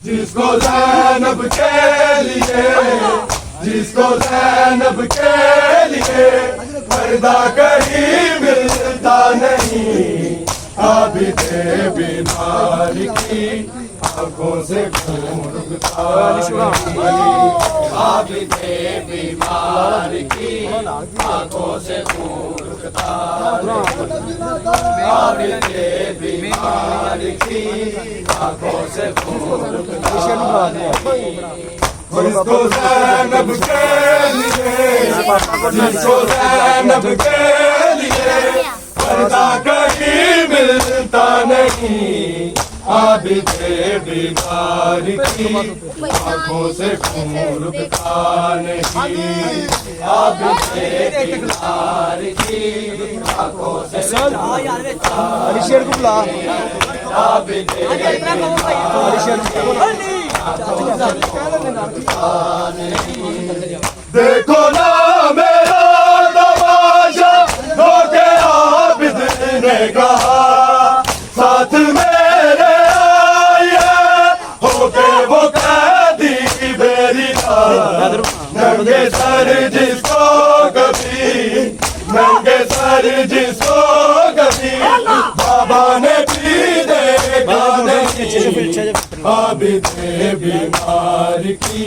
जिसको ज़ैनब के लिए, जिसको ज़ैनब के लिए पर्दा कहीं मिलता नहीं, आबिदे बीमार की आंखों से खून रुकता नहीं, आबिदे बीमार की आंखों से खून रुकता नहीं, आबिदे बीमार की आंखों से खून रुकता नहीं। जिसको ज़ैनब के लिए, जिसको ज़ैनब के लिए पर्दा कहीं मिलता नहीं, आबिदे बीमार की आंखों से खून रुकता नहीं, आबिदे बीमार की आंखों से खून रुकता नहीं, आबिदे देखो ना मेरा तमाशा, धोखे आबिद ने कहा साथ मेरे आए होके वो कैदी बेरीदार, नंगे सर जिसको कभी, नंगे सर जिसको कभी बाबा ने भी देखा नहीं, आबिदे बीमार की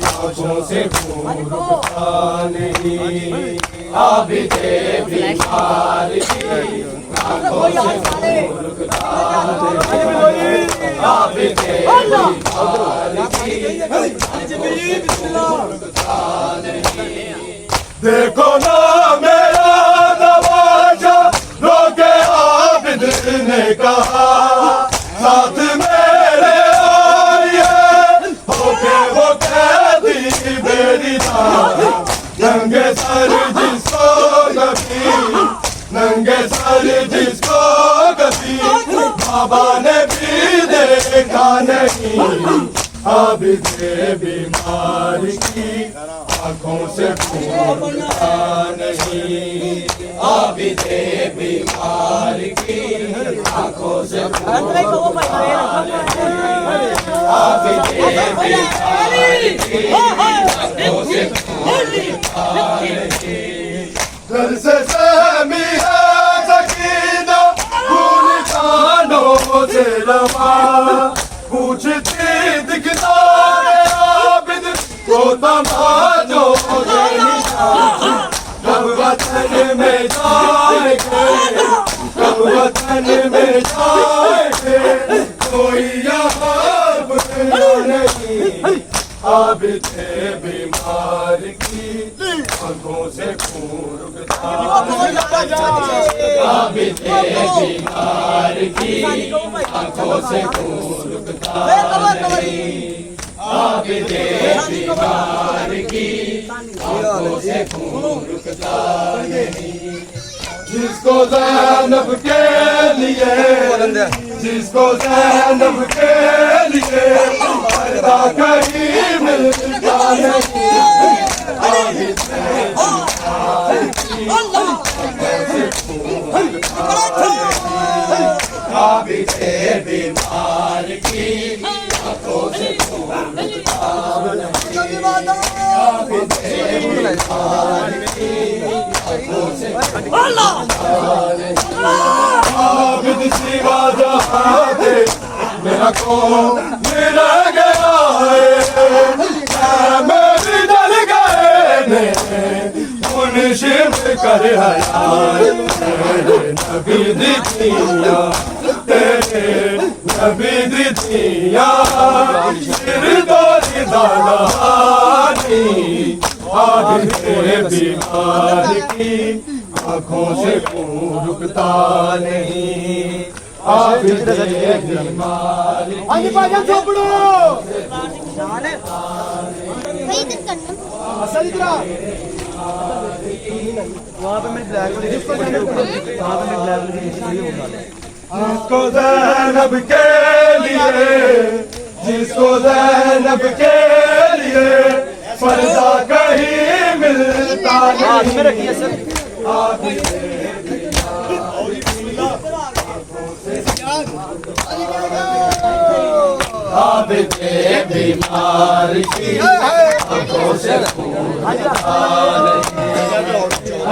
आंखों से खून रुकता नहीं, आबिदे बीमार की आंखों से खून रुकता नहीं, आबिदे बीमार की आंखों से खून रुकता नहीं। देखो ना मेरा तमाशा, रोके आबिद ने कहा साथ मेरे आए होके वो कैदी बेरीदार, नंगे सर जिसको कभी, नंगे सर जिसको कभी बाबा ने भी देखा नहीं, आबिदे बीमार की आंखों से खून रुकता नहीं, आबिदे बीमार की आंखों से खून रुकता नहीं, आबिदे बीमार की आंखों से खून रुकता नहीं। घर से सहमी है सकीना, खून कानों से लमा, पूछती दिखता है आबिद को तमाजो कब वतन में जाएंगे, कब वतन में जाएंगे, कोई यहाँ बुरा नहीं, आबिदे बीमार की आंखों से खून रुकता नहीं, आबिदे बीमार की आंखों से खून रुकता नहीं, आबिदे बीमार की आंखों से खून रुकता नहीं। जिसको ज़ैनब के लिए, जिसको ज़ैनब के लिए पर्दा कहीं मिलता नहीं, आबिदे बीमार की आंखों से खून रुकता नहीं, आबिदे बीमार की आंखों से खून रुकता नहीं, आबिदे बीमार की आंखों से खून रुकता नहीं। आबिद सिवा जहाँ दे मेरा कौन मेरा गया है, मेरी जल गए ने मुनशिब कर हयात, तेरे नबी दिखिया, तेरे नबी दिखिया सिर दोरी दालानी, आबिदे बीमार की आंखों से खून रुकता नहीं, आबिदे बीमार की आंखों से खून रुकता नहीं। वहाँ पे मैं ब्लैक जिसको ज़ैनब के लिए, जिसको ज़ैनब के लिए पर्दा कहीं मिलता नहीं, आबिदे बीमार की आंखों से खून बहा रही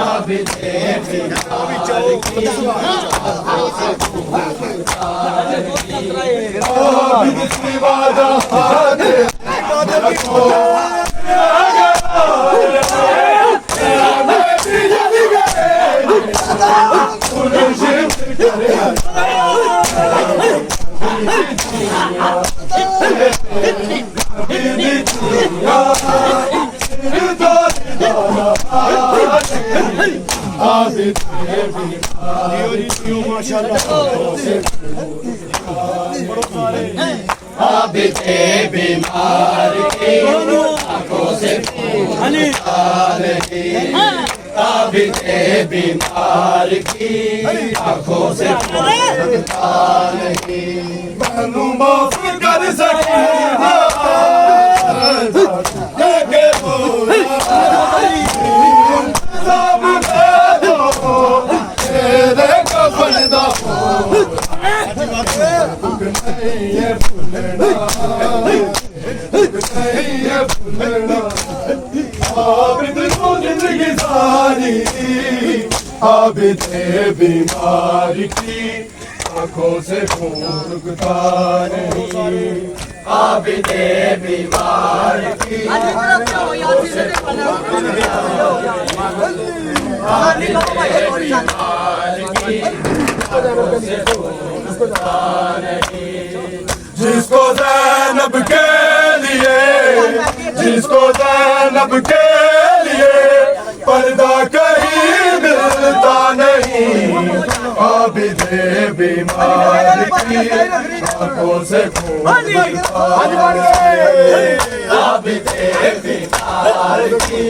आबिदे बीमार की आंखों से खून बहा रही आबिद की वजह रखो आबिदे बीमार की आंखों से खून बहा रही आबिदे बीमार की आंखों से खून बहा रही मैनू माफ कर सके सब दे दो तेरे कफन दा दुख नहीं है भुलना आबिद को जिंदगी सारी आबिदे बीमार की आंखों से खून रुकता नहीं आबिदे बीमार की आंखों से खून रुकता नहीं आबिदे बीमार की आंखों से खून रुकता नहीं जिसको ज़ैनब के लिए जिसको ज़ैनब के लिए पर्दा कहीं मिलता नहीं आबिदे बीमार की आंखों से खून बहता है आबिदे बीमार की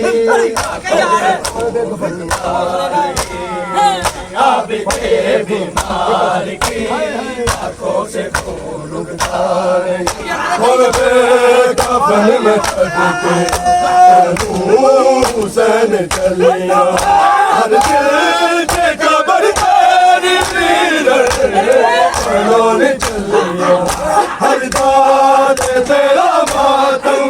आंखों से खून बहता है आबिदे बीमार की आंखों से खून रुकता है और कफन में चढ़के हुसैन चलिया हर दिल के कब्र तेरी पीर चलिया हर दाद तेरा मातम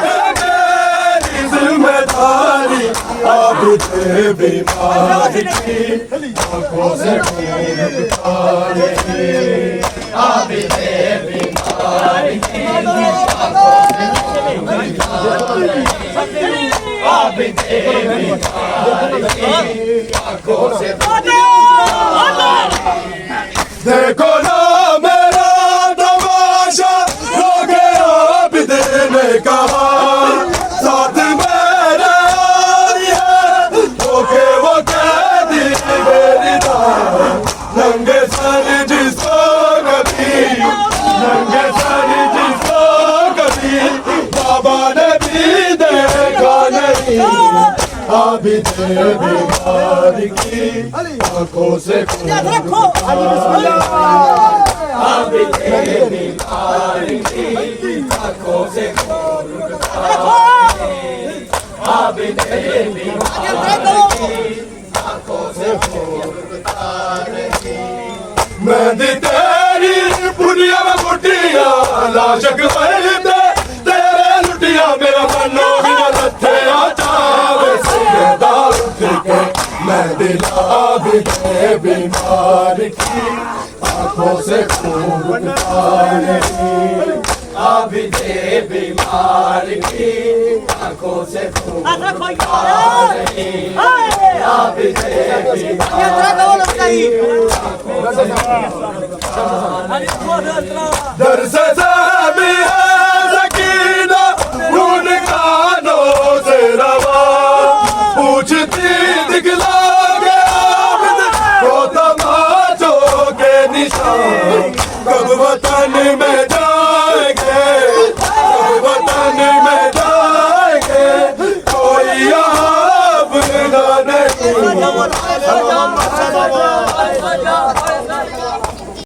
मेरी जिम्मेदारी आबिदे बीमार की आंखों से खून रुकता है आबिदे बीमार की आंखों से खून रुकता है आबिदे बीमार की आंखों से देखो ना मेरा तमाशा लोग आबिदे ने कहा साथ मेरे आई है ओके वो कैदी मेरी नंगे सर जिसको कभी नंगे सर जिसको कभी बाबा ने भी देखा नहीं आबिदे बीमार की आंखों से खून आबिदे बीमार की आंखों से खून आबिदे बीमार की आंखों से खून मैं तेरी पुनिया में मुटिया लाशक मरते तेरे लुटिया मेरा मनो भी न लथे आचावे सीधा उठ के मैं दिल आबिदे बीमार की आंखों से खून रुकता नहीं आबिदे बीमार की आंखों से खून रुकता नहीं आबिदे बीमार की आंखों से दर से भी है सकीना खून कानों से रवा पूछती दिखला गया को तमाचों के निशान कब वतन में